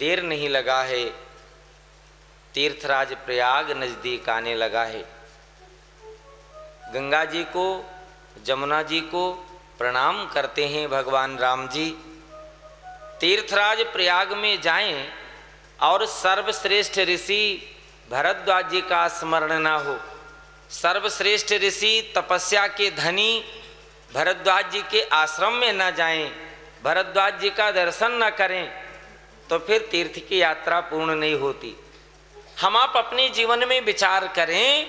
देर नहीं लगा है, तीर्थराज प्रयाग नजदीक आने लगा है। गंगा जी को, जमुना जी को प्रणाम करते हैं भगवान राम जी। तीर्थराज प्रयाग में जाएं और सर्वश्रेष्ठ ऋषि भरद्वाज जी का स्मरण ना हो, सर्वश्रेष्ठ ऋषि तपस्या के धनी भरद्वाज जी के आश्रम में न जाएं, भरद्वाज जी का दर्शन न करें, तो फिर तीर्थ की यात्रा पूर्ण नहीं होती। हम आप अपने जीवन में विचार करें,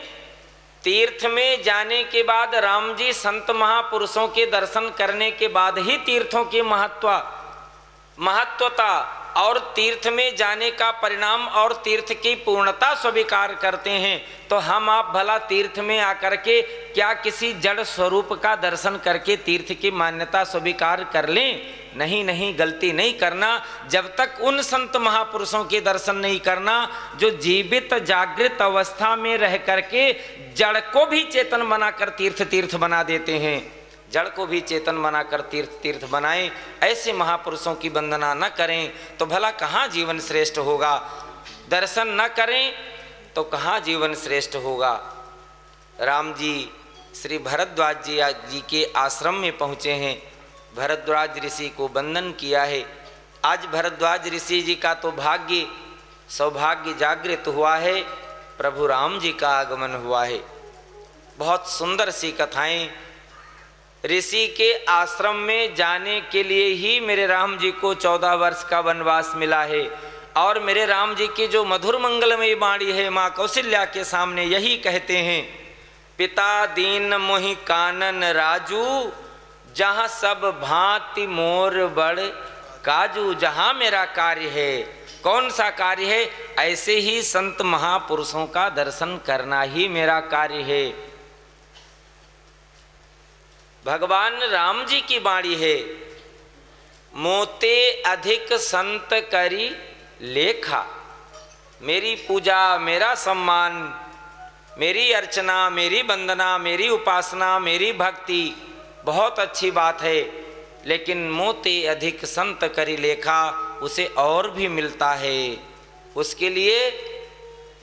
तीर्थ में जाने के बाद, राम जी संत महापुरुषों के दर्शन करने के बाद ही तीर्थों की महत्वता और तीर्थ में जाने का परिणाम और तीर्थ की पूर्णता स्वीकार करते हैं। तो हम आप भला तीर्थ में आकर के क्या किसी जड़ स्वरूप का दर्शन करके तीर्थ की मान्यता स्वीकार कर लें? नहीं नहीं, गलती नहीं करना। जब तक उन संत महापुरुषों के दर्शन नहीं करना जो जीवित जागृत अवस्था में रह करके जड़ को भी चेतन बनाकर तीर्थ बना देते हैं, जड़ को भी चेतन बनाकर तीर्थ बनाएं, ऐसे महापुरुषों की वंदना न करें तो भला कहाँ जीवन श्रेष्ठ होगा? दर्शन न करें तो कहाँ जीवन श्रेष्ठ होगा? राम जी श्री भरद्वाज जी के आश्रम में पहुँचे हैं, भरद्वाज ऋषि को वंदन किया है। आज भरद्वाज ऋषि जी का तो सौभाग्य जागृत हुआ है, प्रभु राम जी का आगमन हुआ है। बहुत सुंदर सी कथाएं। ऋषि के आश्रम में जाने के लिए ही मेरे राम जी को 14 वर्ष का वनवास मिला है। और मेरे राम जी की जो मधुर मंगलमयी वाणी है, माँ कौशल्या के सामने यही कहते हैं, पिता दीन मोहि कानन राजू, जहाँ सब भांति मोर बड़ काजू। जहाँ मेरा कार्य है, कौन सा कार्य है? ऐसे ही संत महापुरुषों का दर्शन करना ही मेरा कार्य है। भगवान राम जी की वाणी है, मोते अधिक संत करी लेखा। मेरी पूजा, मेरा सम्मान, मेरी अर्चना, मेरी वंदना, मेरी उपासना, मेरी भक्ति बहुत अच्छी बात है, लेकिन मोते अधिक संत करी लेखा, उसे और भी मिलता है। उसके लिए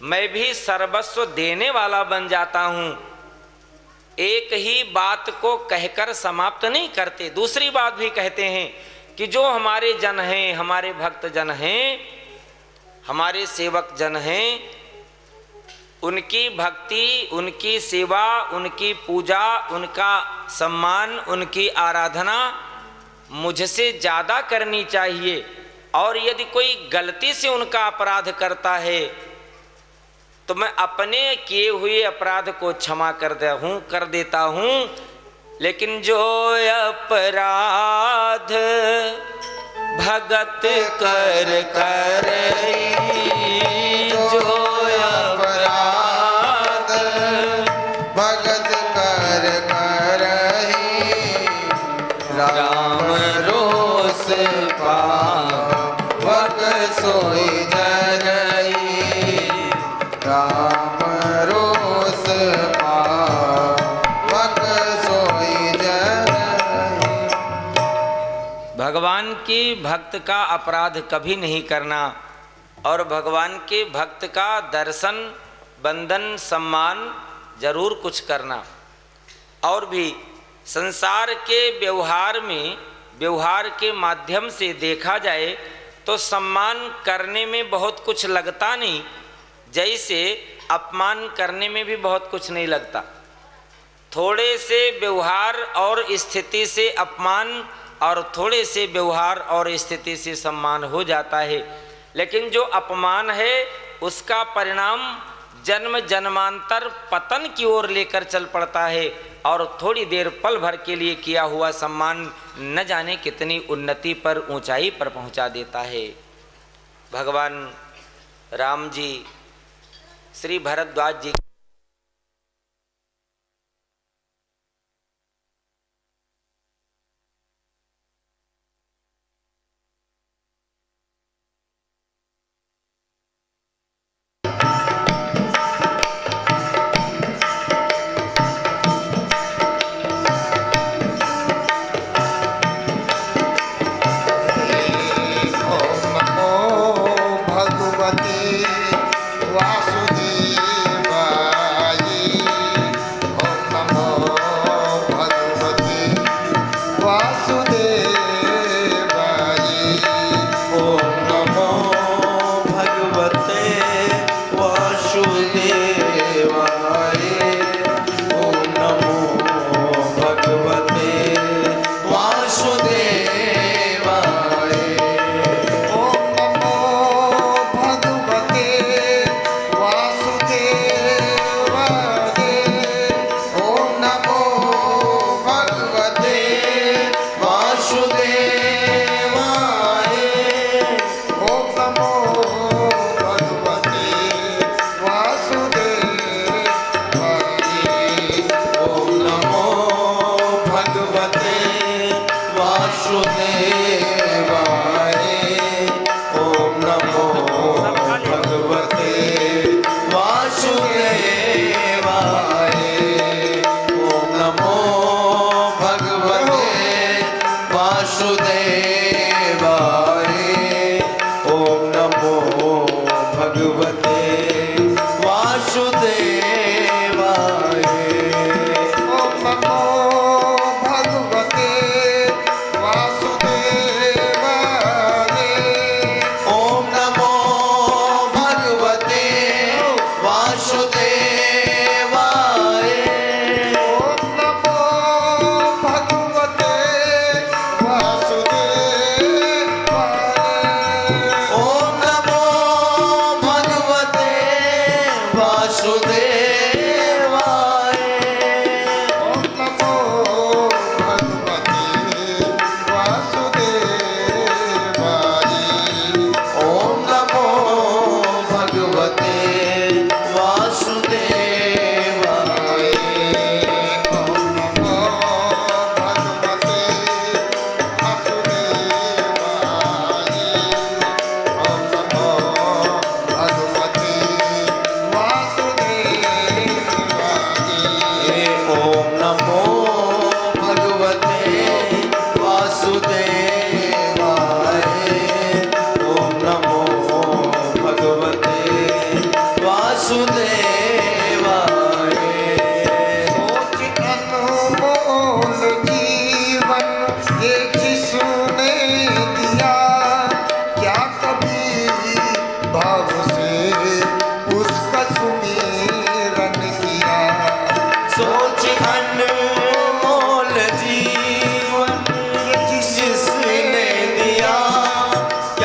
मैं भी सर्वस्व देने वाला बन जाता हूँ। एक ही बात को कहकर समाप्त नहीं करते, दूसरी बात भी कहते हैं कि जो हमारे जन हैं, हमारे भक्त जन हैं, हमारे सेवक जन हैं, उनकी भक्ति, उनकी सेवा, उनकी पूजा, उनका सम्मान, उनकी आराधना मुझसे ज़्यादा करनी चाहिए। और यदि कोई गलती से उनका अपराध करता है तो मैं अपने किए हुए अपराध को क्षमा कर देता हूँ, लेकिन जो अपराध भगत कर जो अपराध भगत कर राम रोस पावक सोई राम रोस पावक सोई भगवान के भक्त का अपराध कभी नहीं करना और भगवान के भक्त का दर्शन, वंदन, सम्मान जरूर कुछ करना। और भी संसार के व्यवहार के माध्यम से देखा जाए तो सम्मान करने में बहुत कुछ लगता नहीं, जैसे अपमान करने में भी बहुत कुछ नहीं लगता। थोड़े से व्यवहार और स्थिति से अपमान और थोड़े से व्यवहार और स्थिति से सम्मान हो जाता है, लेकिन जो अपमान है उसका परिणाम जन्म जन्मांतर पतन की ओर लेकर चल पड़ता है और थोड़ी देर पल भर के लिए किया हुआ सम्मान न जाने कितनी उन्नति पर, ऊंचाई पर पहुंचा देता है। भगवान राम जी श्री भरद्वाज जी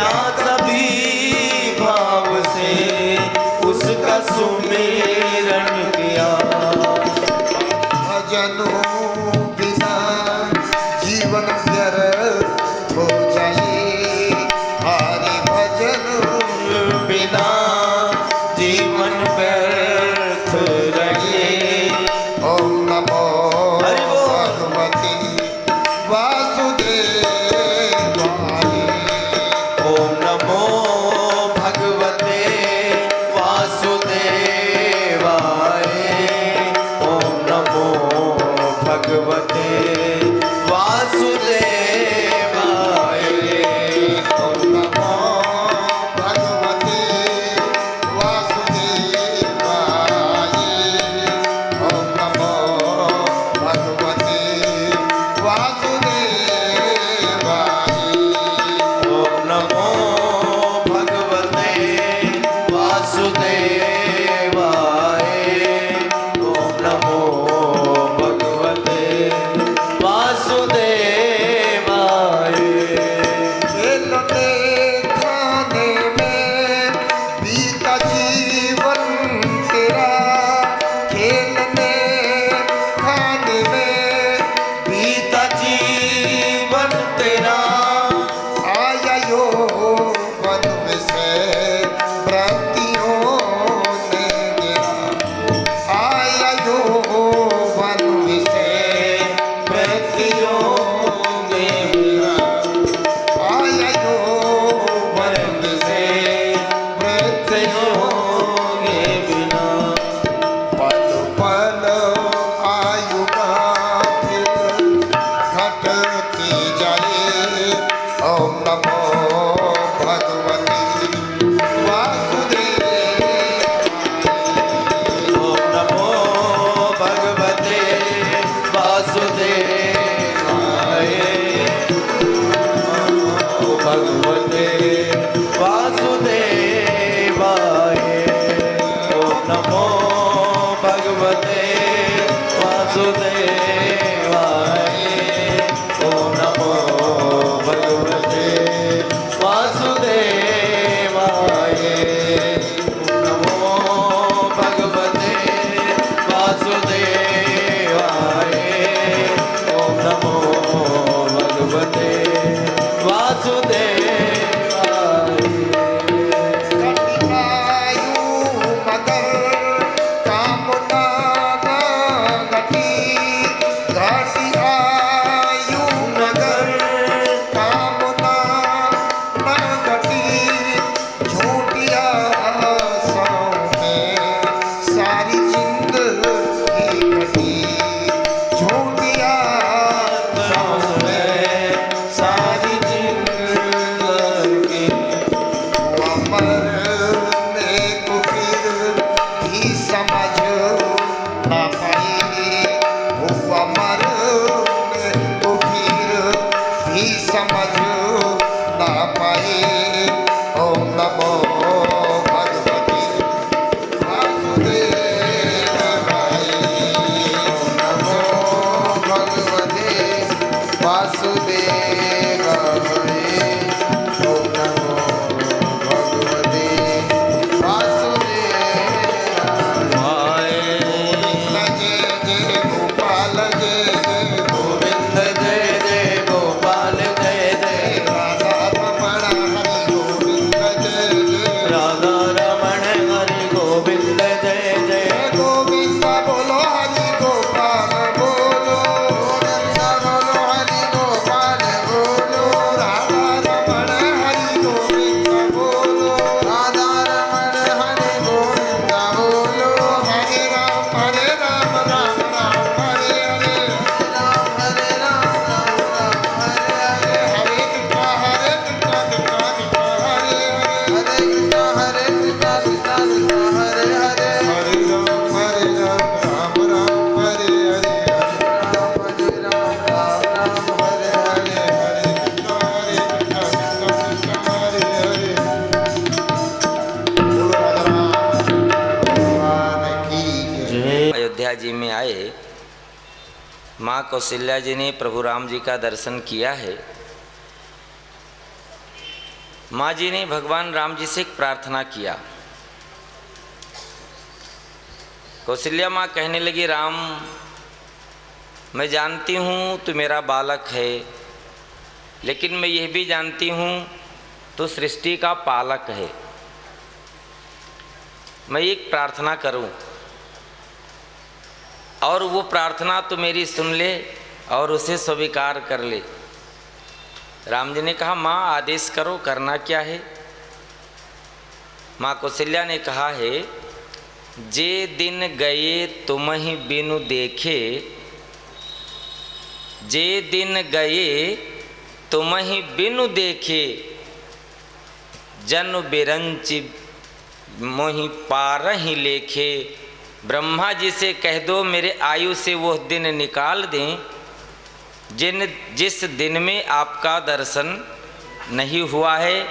किया सभी भाव से उसका सुमिरन किया। भजनों बिना जीवन व्यर्थ हो जाए, हरि भजन बिना जीवन व्यर्थ रहे। ओम नमो हरि बोल। भगवते वासुदेवाय। ओम नमो भगवते वासुदेवाय। ओम नमो भगवते वासुदेवाय। ओम नमो भगवते वासुदेवाय। ओम नमो भगवते वासुदेवाय। ओम नमो भगवते वासुदेवाय। ओम नमो भगवते वासुदेवाय। खेलने खाने में बीता जीवन तेरा, खेलने खाने में बीता जीवन तेरा। आया यौवन से व्रतियों ने गिरा, आया यौवन से व्यक्तियों ने गिरा, आया यौवन से व्रतियों के बिना। पल पल आयु का फिर घटती जाए। ओम नमो भगवते वासुदेवाय। ओम नमो भगवते वासुदेवाय। ओम भगवते वासुदेवाय। ओम नमो भगवते वासुदेवाय। ओम नमो भगवते वासुदेवाय। ओम नमो भगवते वासुदेवाय। ओम नमो भगवते वासुदेवाय। घटिकायु मगर कामना न घटी, घटिकायु मगर कामना न घटी। झूठिया आशाओं में सारी जिंदगी कटी, झूठिया आशाओं में सारी जिंदगी मरने को फिर भी समझ ना पाए, हुआ मरने को फिर भी समझ ना पाए। ओम नमो भगवते वासुदेवाय। ओम नमो भगवते वासुदेवाय। ओम नमो भगवते वासुदेवाय। जय जय गोपाल जय जय गोविंद जय जय गोपाल जय जय। राधा रमण हरि गोविंद जय जय। राधा रमण हरि गोविंद जय जय। गोविंद बोलो हरि गोपाल बोलो, गोविंद बोलो हरि गोपाल बोलो। राधा रमण हरि गोविंद बोलो, राधा रमण हरि गोविंद बोलो। हरे राम राम राम हरे हरे, राम हरे राम राम राम हरे हरे। हरे कृष्णा कृष्णा कृष्णा हरे हरे, हरे कृष्णा कृष्णा कृष्णा हरे हरे। हरे राम राम राम हरे हरे, हरे राम राम राम हरे हरे। हरे कृष्णा कृष्णा कृष्णा हरे हरे। बोलो राधा राम भगवान की जय। अयोध्या जी में आए, माँ कौशल्या जी ने प्रभु राम जी का दर्शन किया है। माँ जी ने भगवान राम जी से एक प्रार्थना किया। कौशल्या माँ कहने लगी, राम मैं जानती हूँ तू मेरा बालक है, लेकिन मैं यह भी जानती हूँ तू सृष्टि का पालक है। मैं एक प्रार्थना करूँ और वो प्रार्थना तू मेरी सुन ले और उसे स्वीकार कर ले। राम जी ने कहा, माँ आदेश करो, करना क्या है। माँ कौशल्या ने कहा है, जे दिन गए तुम ही बिनु देखे, जे दिन गए तुम ही बिनु देखे, जन बिरंच मोहि पार ही लेखे। ब्रह्मा जी से कह दो मेरे आयु से वो दिन निकाल दें जिस दिन में आपका दर्शन नहीं हुआ है,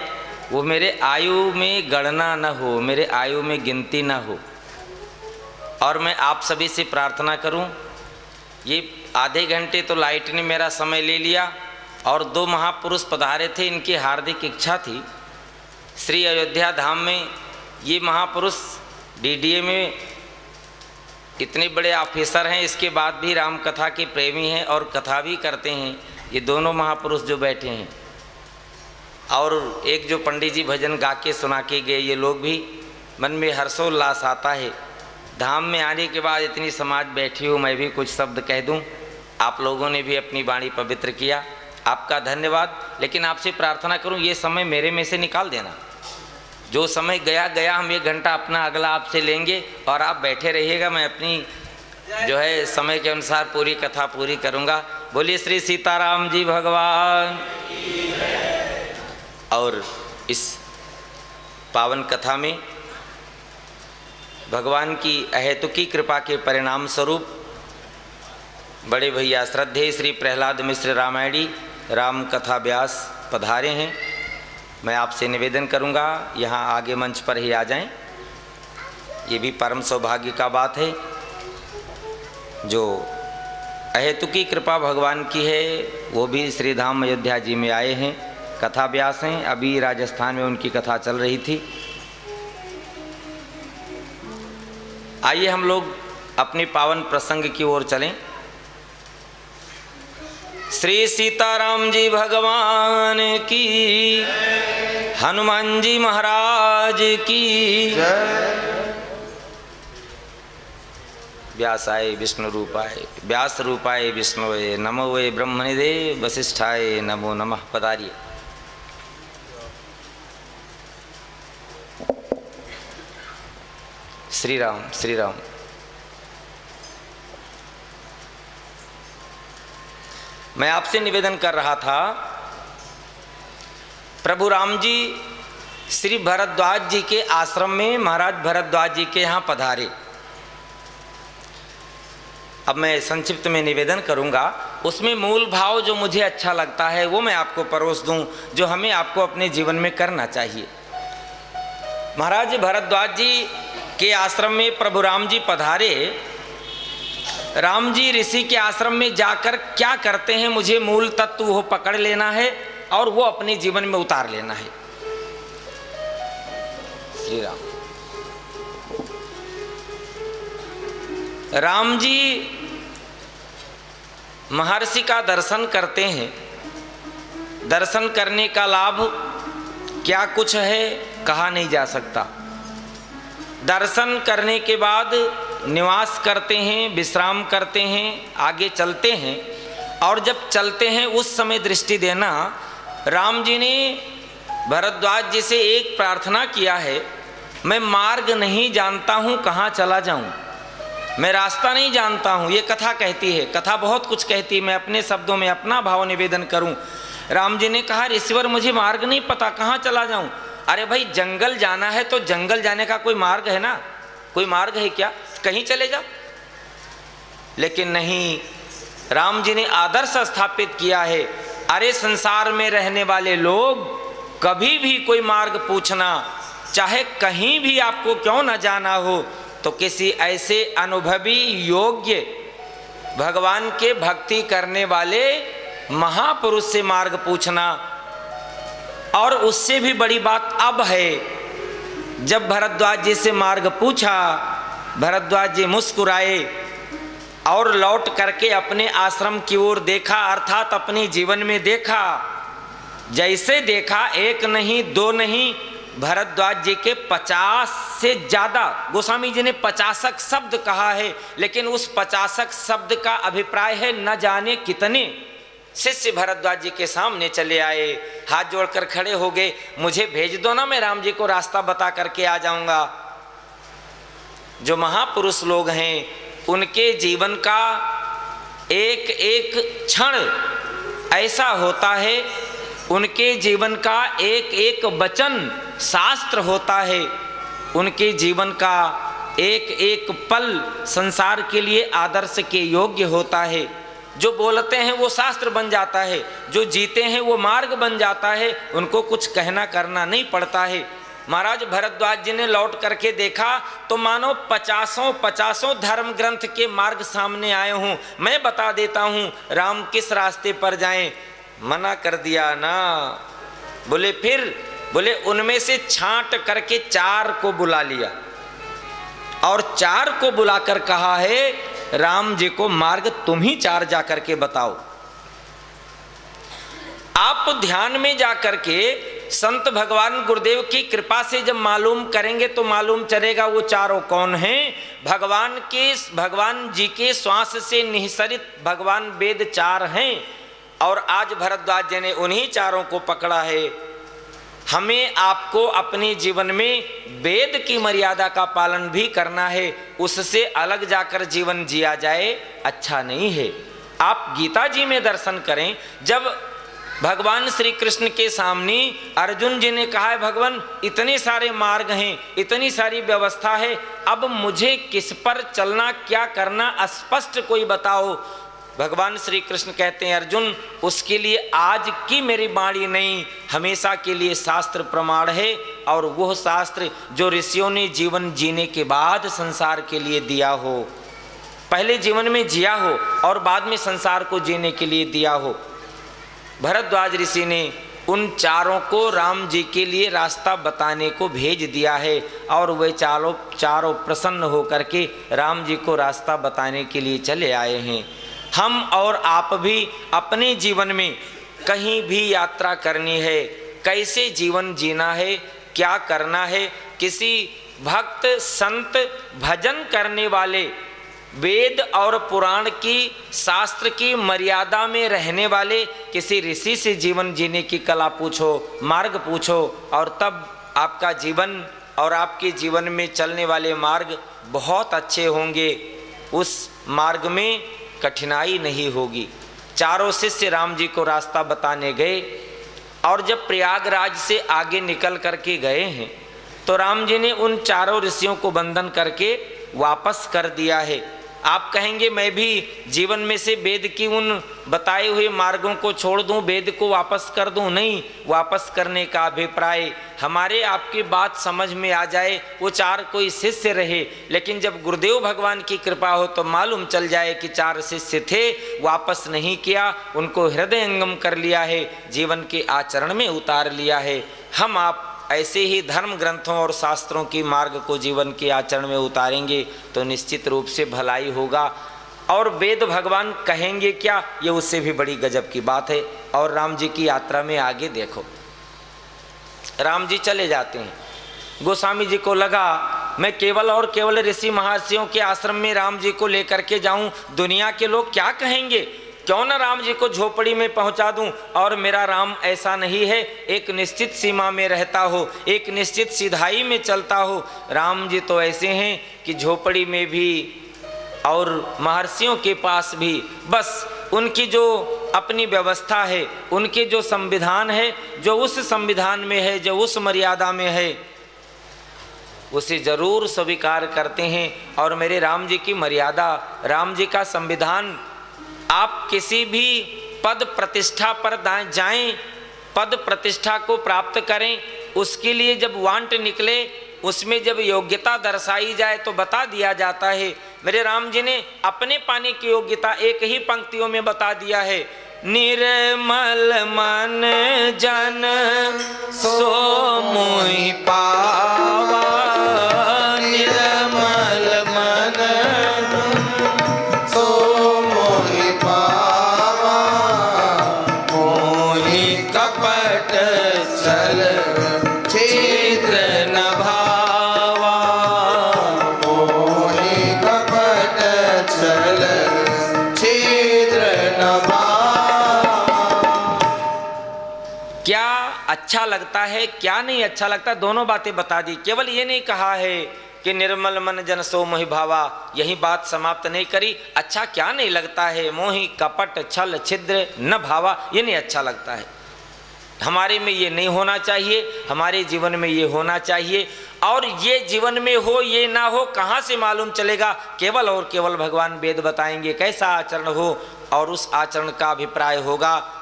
वो मेरे आयु में गणना न हो, मेरे आयु में गिनती न हो। और मैं आप सभी से प्रार्थना करूं, ये आधे घंटे तो लाइट ने मेरा समय ले लिया और 2 महापुरुष पधारे थे, इनकी हार्दिक इच्छा थी श्री अयोध्या धाम में। ये महापुरुष डीडीए में इतने बड़े ऑफिसर हैं, इसके बाद भी राम कथा के प्रेमी हैं और कथा भी करते हैं। ये दोनों महापुरुष जो बैठे हैं और एक जो पंडित जी भजन गा के सुना के गए, ये लोग भी मन में हर्षोल्लास आता है। धाम में आने के बाद इतनी समाज बैठी हो, मैं भी कुछ शब्द कह दूं। आप लोगों ने भी अपनी वाणी पवित्र किया, आपका धन्यवाद। लेकिन आपसे प्रार्थना करूं, ये समय मेरे में से निकाल देना। जो समय गया गया, हम 1 घंटा अपना अगला आपसे लेंगे और आप बैठे रहिएगा। मैं अपनी जो है समय के अनुसार पूरी कथा पूरी करूंगा। बोलिए श्री सीताराम जी भगवान। और इस पावन कथा में भगवान की अहेतुकी कृपा के परिणाम स्वरूप बड़े भैया श्रद्धेय श्री प्रहलाद मिश्र रामायणी राम कथा व्यास पधारे हैं। मैं आपसे निवेदन करूंगा, यहाँ आगे मंच पर ही आ जाएं। ये भी परम सौभाग्य का बात है, जो अहेतुकी कृपा भगवान की है, वो भी श्री धाम अयोध्या जी में आए हैं, कथा व्यास हैं। अभी राजस्थान में उनकी कथा चल रही थी। आइए हम लोग अपने पावन प्रसंग की ओर चलें। श्री सीताराम जी भगवान की, हनुमान जी महाराज की। व्यासाय विष्णु रूपाय व्यास रूपाय विष्णुवे नमो वे ब्रह्मनिधे वसिष्ठाय नमो नमः। पधारिए। श्री राम श्री राम। मैं आपसे निवेदन कर रहा था, प्रभु राम जी श्री भरद्वाज जी के आश्रम में महाराज भरद्वाज जी के यहाँ पधारे। अब मैं संक्षिप्त में निवेदन करूंगा, उसमें मूल भाव जो मुझे अच्छा लगता है वो मैं आपको परोस दूं, जो हमें आपको अपने जीवन में करना चाहिए। महाराज भरद्वाज जी के आश्रम में प्रभु राम जी पधारे। राम जी ऋषि के आश्रम में जाकर क्या करते हैं, मुझे मूल तत्व वो पकड़ लेना है और वो अपने जीवन में उतार लेना है। श्री राम। राम जी महर्षि का दर्शन करते हैं। दर्शन करने का लाभ क्या कुछ है, कहा नहीं जा सकता। दर्शन करने के बाद निवास करते हैं, विश्राम करते हैं, आगे चलते हैं। और जब चलते हैं उस समय दृष्टि देना। राम जी ने भरद्वाज जी से एक प्रार्थना किया है, मैं मार्ग नहीं जानता हूँ, कहाँ चला जाऊँ, मैं रास्ता नहीं जानता हूँ। ये कथा कहती है, कथा बहुत कुछ कहती है। मैं अपने शब्दों में अपना भाव निवेदन करूँ। राम जी ने कहा, ऋषिवर मुझे मार्ग नहीं पता, कहाँ चला जाऊँ। अरे भाई, जंगल जाना है तो जंगल जाने का कोई मार्ग है ना, कोई मार्ग है क्या, कहीं चले जाओ। लेकिन नहीं, राम जी ने आदर्श स्थापित किया है। अरे संसार में रहने वाले लोग, कभी भी कोई मार्ग पूछना, चाहे कहीं भी आपको क्यों न जाना हो, तो किसी ऐसे अनुभवी योग्य भगवान के भक्ति करने वाले महापुरुष से मार्ग पूछना। और उससे भी बड़ी बात अब है, जब भरद्वाज जी से मार्ग पूछा, भरद्वाज जी मुस्कुराए और लौट करके अपने आश्रम की ओर देखा, अर्थात अपने जीवन में देखा। जैसे देखा, एक नहीं दो नहीं, भरद्वाज जी के 50 से ज्यादा, गोस्वामी जी ने 50 शब्द कहा है, लेकिन उस 50 शब्द का अभिप्राय है न जाने कितने शिष्य भरद्वाज जी के सामने चले आए, हाथ जोड़कर खड़े हो गए, मुझे भेज दो ना, मैं राम जी को रास्ता बता करके आ जाऊंगा। जो महापुरुष लोग हैं उनके जीवन का एक एक क्षण ऐसा होता है, उनके जीवन का एक एक वचन शास्त्र होता है, उनके जीवन का एक एक पल संसार के लिए आदर्श के योग्य होता है। जो बोलते हैं वो शास्त्र बन जाता है, जो जीते हैं वो मार्ग बन जाता है, उनको कुछ कहना करना नहीं पड़ता है। महाराज भरद्वाज जी ने लौट करके देखा तो मानो 50 धर्म ग्रंथ के मार्ग सामने आए हूँ। मैं बता देता हूँ राम किस रास्ते पर जाएं। मना कर दिया ना। बोले फिर? बोले उनमें से छांट करके 4 को बुला लिया और 4 को बुलाकर कहा है राम जी को मार्ग तुम ही 4 जा करके बताओ। आप ध्यान में जाकर के संत भगवान गुरुदेव की कृपा से जब मालूम करेंगे तो मालूम चलेगा वो 4 कौन हैं। भगवान जी के श्वास से निःसरित भगवान वेद 4 हैं और आज भरद्वाज जी ने उन्हीं 4 को पकड़ा है। हमें आपको अपने जीवन में वेद की मर्यादा का पालन भी करना है, उससे अलग जाकर जीवन जिया जाए अच्छा नहीं है। आप गीता जी में दर्शन करें, जब भगवान श्री कृष्ण के सामने अर्जुन जी ने कहा है भगवान इतने सारे मार्ग हैं, इतनी सारी व्यवस्था है, अब मुझे किस पर चलना, क्या करना, स्पष्ट कोई बताओ। भगवान श्री कृष्ण कहते हैं अर्जुन उसके लिए आज की मेरी वाणी नहीं, हमेशा के लिए शास्त्र प्रमाण है, और वह शास्त्र जो ऋषियों ने जीवन जीने के बाद संसार के लिए दिया हो, पहले जीवन में जिया हो और बाद में संसार को जीने के लिए दिया हो। भरद्वाज ऋषि ने उन 4 को राम जी के लिए रास्ता बताने को भेज दिया है और वे चारों प्रसन्न होकर के राम जी को रास्ता बताने के लिए चले आए हैं। हम और आप भी अपने जीवन में कहीं भी यात्रा करनी है, कैसे जीवन जीना है, क्या करना है, किसी भक्त संत भजन करने वाले वेद और पुराण की शास्त्र की मर्यादा में रहने वाले किसी ऋषि से जीवन जीने की कला पूछो, मार्ग पूछो, और तब आपका जीवन और आपके जीवन में चलने वाले मार्ग बहुत अच्छे होंगे। उस मार्ग में कठिनाई नहीं होगी। 4 शिष्य राम जी को रास्ता बताने गए और जब प्रयागराज से आगे निकल करके गए हैं तो राम जी ने उन 4 ऋषियों को बंधन करके वापस कर दिया है। आप कहेंगे मैं भी जीवन में से वेद की उन बताए हुए मार्गों को छोड़ दूं, वेद को वापस कर दूं? नहीं, वापस करने का अभिप्राय हमारे आपकी बात समझ में आ जाए। वो 4 कोई शिष्य रहे, लेकिन जब गुरुदेव भगवान की कृपा हो तो मालूम चल जाए कि 4 शिष्य थे, वापस नहीं किया, उनको हृदयंगम कर लिया है, जीवन के आचरण में उतार लिया है। हम आप ऐसे ही धर्म ग्रंथों और शास्त्रों की मार्ग को जीवन के आचरण में उतारेंगे तो निश्चित रूप से भलाई होगा। और वेद भगवान कहेंगे क्या, ये उससे भी बड़ी गजब की बात है। और राम जी की यात्रा में आगे देखो, राम जी चले जाते हैं। गोस्वामी जी को लगा मैं केवल और केवल ऋषि महर्षियों के आश्रम में राम जी को लेकर के जाऊं, दुनिया के लोग क्या कहेंगे, क्यों ना राम जी को झोपड़ी में पहुंचा दूं। और मेरा राम ऐसा नहीं है, एक निश्चित सीमा में रहता हो, एक निश्चित सिधाई में चलता हो। राम जी तो ऐसे हैं कि झोपड़ी में भी और महर्षियों के पास भी बस उनकी जो अपनी व्यवस्था है, उनके जो संविधान है, जो उस संविधान में है, जो उस मर्यादा में है, उसे जरूर स्वीकार करते हैं। और मेरे राम जी की मर्यादा, राम जी का संविधान, आप किसी भी पद प्रतिष्ठा पर जाएं, पद प्रतिष्ठा को प्राप्त करें, उसके लिए जब वांट निकले, उसमें जब योग्यता दर्शाई जाए तो बता दिया जाता है। मेरे राम जी ने अपने पाने की योग्यता एक ही पंक्तियों में बता दिया है निर्मल मन जन सो मोहि पावा, निर्मल मन सो मोहि पावा, मोहि कपट चल छिद्र न भावा, मोहि कपट चल छिद्र न भावा। क्या अच्छा लगता है क्या नहीं अच्छा लगता, दोनों बातें बता दी। केवल ये नहीं कहा है कि निर्मल मन जन सो मोहि भावा, यही बात समाप्त नहीं करी। अच्छा क्या नहीं लगता है, मोहि कपट छल छिद्र न भावा, ये नहीं अच्छा लगता है। हमारे में ये नहीं होना चाहिए, हमारे जीवन में ये होना चाहिए। और ये जीवन में हो ये ना हो कहाँ से मालूम चलेगा, केवल और केवल भगवान वेद बताएंगे कैसा आचरण हो, और उस आचरण का अभिप्राय होगा।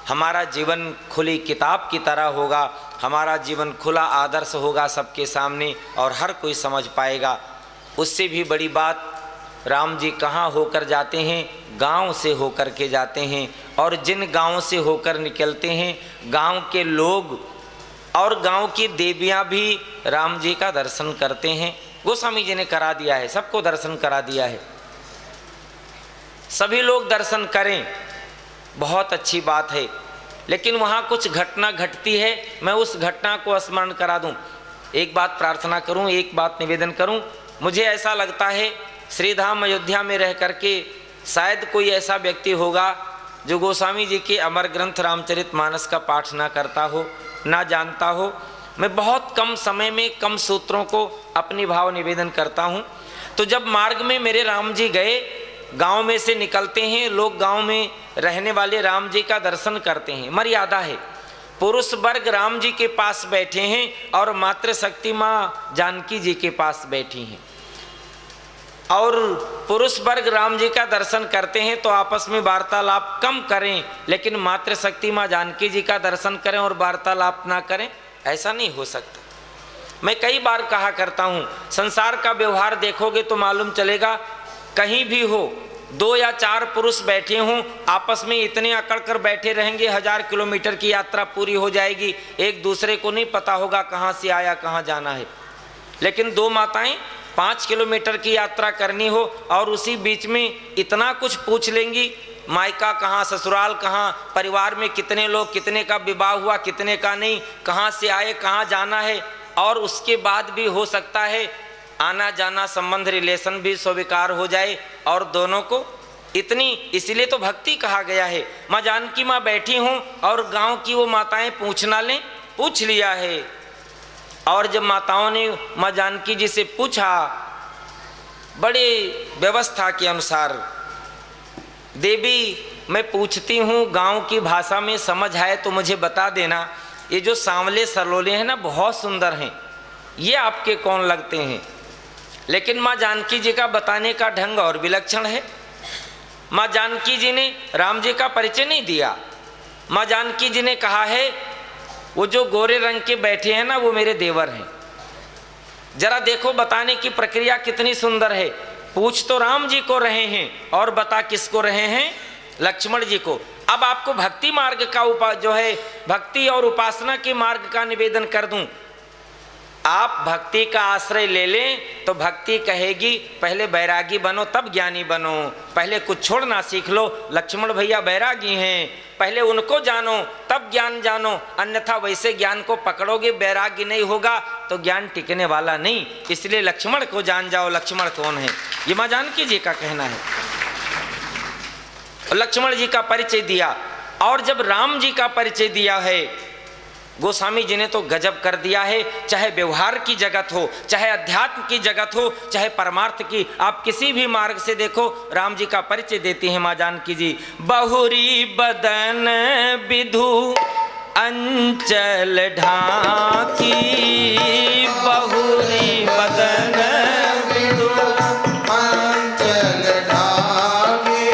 हमारा जीवन खुली किताब की तरह होगा, हमारा जीवन खुला आदर्श होगा सबके सामने, और हर कोई समझ पाएगा। उससे भी बड़ी बात, राम जी कहाँ होकर जाते हैं, गांव से होकर के जाते हैं। और जिन गांव से होकर निकलते हैं, गांव के लोग और गांव की देवियां भी राम जी का दर्शन करते हैं। गोस्वामी जी ने करा दिया है, सबको दर्शन करा दिया है। सभी लोग दर्शन करें, बहुत अच्छी बात है। लेकिन वहाँ कुछ घटना घटती है, मैं उस घटना को स्मरण करा दूं। एक बात प्रार्थना करूं, एक बात निवेदन करूं। मुझे ऐसा लगता है श्रीधाम अयोध्या में रह करके शायद कोई ऐसा व्यक्ति होगा जो गोस्वामी जी के अमर ग्रंथ रामचरितमानस का पाठ ना करता हो, ना जानता हो। मैं बहुत कम समय में कम सूत्रों को अपनी भाव निवेदन करता हूँ। तो जब मार्ग में मेरे राम जी गए, गांव में से निकलते हैं, लोग गांव में रहने वाले राम जी का दर्शन करते हैं। मर्यादा है, पुरुष वर्ग राम जी के पास बैठे हैं और मातृशक्ति माँ जानकी जी के पास बैठी हैं। और पुरुष वर्ग राम जी का दर्शन करते हैं तो आपस में वार्तालाप कम करें, लेकिन मातृशक्ति माँ जानकी जी का दर्शन करें और वार्तालाप ना करें, ऐसा नहीं हो सकता। मैं कई बार कहा करता हूँ, संसार का व्यवहार देखोगे तो मालूम चलेगा, कहीं भी हो 2 या 4 पुरुष बैठे हों, आपस में इतने अकड़ कर बैठे रहेंगे, 1000 किलोमीटर की यात्रा पूरी हो जाएगी, एक दूसरे को नहीं पता होगा कहाँ से आया कहाँ जाना है। लेकिन 2 माताएं 5 किलोमीटर की यात्रा करनी हो और उसी बीच में इतना कुछ पूछ लेंगी, मायका कहाँ, ससुराल कहाँ, परिवार में कितने लोग, कितने का विवाह हुआ, कितने का नहीं, कहाँ से आए, कहाँ जाना है। और उसके बाद भी हो सकता है आना जाना संबंध रिलेशन भी स्वीकार हो जाए और दोनों को इतनी, इसलिए तो भक्ति कहा गया है। माँ जानकी माँ बैठी हूँ और गांव की वो माताएं पूछना लें, पूछ लिया है। और जब माताओं ने माँ जानकी जी से पूछा, बड़े व्यवस्था के अनुसार, देवी मैं पूछती हूँ गांव की भाषा में समझ आए तो मुझे बता देना, ये जो सांवले सरलोले हैं ना बहुत सुंदर हैं, ये आपके कौन लगते हैं। लेकिन माँ जानकी जी का बताने का ढंग और विलक्षण है। माँ जानकी जी ने राम जी का परिचय नहीं दिया। माँ जानकी जी ने कहा है वो जो गोरे रंग के बैठे हैं ना वो मेरे देवर हैं। जरा देखो बताने की प्रक्रिया कितनी सुंदर है। पूछ तो राम जी को रहे हैं और बता किसको रहे हैं, लक्ष्मण जी को। अब आपको भक्ति मार्ग का जो है भक्ति और उपासना के मार्ग का निवेदन कर दूं। आप भक्ति का आश्रय ले लें तो भक्ति कहेगी पहले बैरागी बनो तब ज्ञानी बनो, पहले कुछ छोड़ना सीख लो। लक्ष्मण भैया बैरागी हैं, पहले उनको जानो तब ज्ञान जानो, अन्यथा वैसे ज्ञान को पकड़ोगे बैरागी नहीं होगा तो ज्ञान टिकने वाला नहीं। इसलिए लक्ष्मण को जान जाओ, लक्ष्मण कौन है, ये माँ जानकी जी का कहना है। लक्ष्मण जी का परिचय दिया और जब राम जी का परिचय दिया है, गोस्वामी जी ने तो गजब कर दिया है। चाहे व्यवहार की जगत हो, चाहे अध्यात्म की जगत हो, चाहे परमार्थ की, आप किसी भी मार्ग से देखो राम जी का परिचय देती हैं माँ जानकी जी। बहुरी बदन विधु अंचल ढाकी, बहुरी बदन विधु अंचल ढाकी,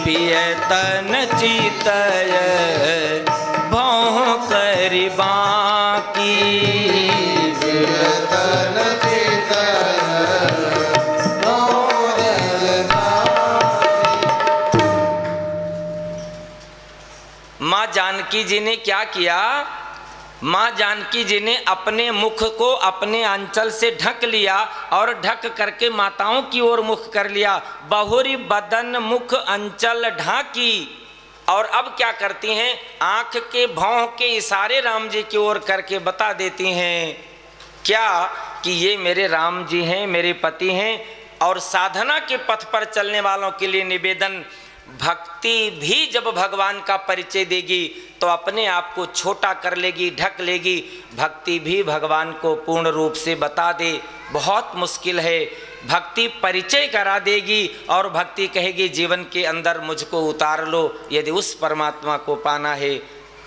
पियतन चितय बाकी, विरतन चितय जानकी जी ने क्या किया, माँ जानकी जी ने अपने मुख को अपने अंचल से ढक लिया और ढक करके माताओं की ओर मुख कर लिया। बहुरी बदन मुख अंचल ढाकी। और अब क्या करती हैं, आंख के भौं के इशारे राम जी की ओर करके बता देती हैं क्या कि ये मेरे राम जी हैं, मेरे पति हैं। और साधना के पथ पर चलने वालों के लिए निवेदन, भक्ति भी जब भगवान का परिचय देगी तो अपने आप को छोटा कर लेगी, ढक लेगी। भक्ति भी भगवान को पूर्ण रूप से बता दे बहुत मुश्किल है। भक्ति परिचय करा देगी और भक्ति कहेगी जीवन के अंदर मुझको उतार लो। यदि उस परमात्मा को पाना है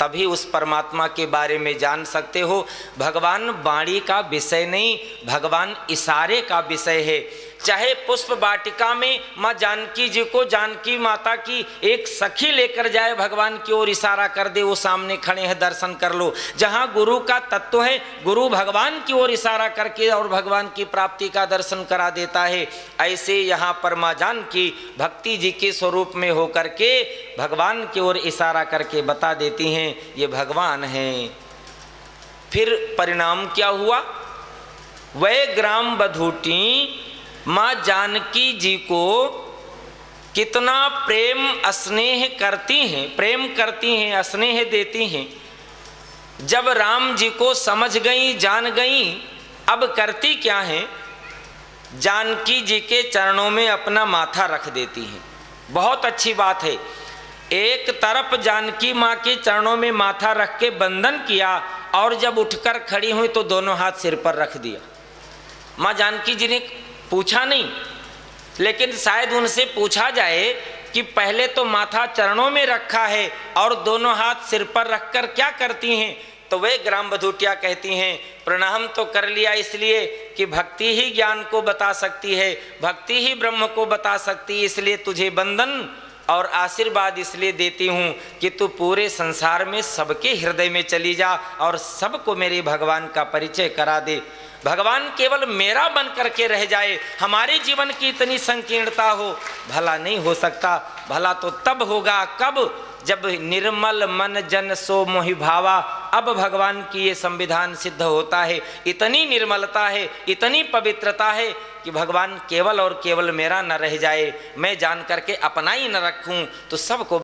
तभी उस परमात्मा के बारे में जान सकते हो। भगवान वाणी का विषय नहीं, भगवान इशारे का विषय है। चाहे पुष्प वाटिका में माँ जानकी जी को जानकी माता की एक सखी लेकर जाए, भगवान की ओर इशारा कर दे, वो सामने खड़े हैं दर्शन कर लो। जहाँ गुरु का तत्व है, गुरु भगवान की ओर इशारा करके और भगवान की प्राप्ति का दर्शन करा देता है। ऐसे यहाँ पर माँ जानकी भक्ति जी के स्वरूप में होकर के भगवान की ओर इशारा करके बता देती हैं ये भगवान हैं। फिर परिणाम क्या हुआ, वह ग्राम बधूटी माँ जानकी जी को कितना प्रेम स्नेह करती हैं, प्रेम करती हैं, स्नेह देती हैं। जब राम जी को समझ गई, जान गई, अब करती क्या हैं, जानकी जी के चरणों में अपना माथा रख देती हैं। बहुत अच्छी बात है। एक तरफ जानकी माँ के चरणों में माथा रख के बंधन किया और जब उठकर खड़ी हुई तो दोनों हाथ सिर पर रख दिया। माँ जानकी जी ने पूछा नहीं, लेकिन शायद उनसे पूछा जाए कि पहले तो माथा चरणों में रखा है और दोनों हाथ सिर पर रखकर क्या करती हैं, तो वे ग्राम बधूटिया कहती हैं प्रणाम तो कर लिया इसलिए कि भक्ति ही ज्ञान को बता सकती है, भक्ति ही ब्रह्म को बता सकती है, इसलिए तुझे बंधन और आशीर्वाद इसलिए देती हूँ कि तू पूरे संसार में सबके हृदय में चली जा और सबको मेरे भगवान का परिचय करा दे। भगवान केवल मेरा बन करके रह जाए, हमारे जीवन की इतनी संकीर्णता हो, भला नहीं हो सकता। भला तो तब होगा कब, जब निर्मल मन जन सो मोहि भावा। अब भगवान की ये संविधान सिद्ध होता है। इतनी निर्मलता है, इतनी पवित्रता है कि भगवान केवल और केवल मेरा न रह जाए, मैं जान करके अपना ही न रखूं तो सबको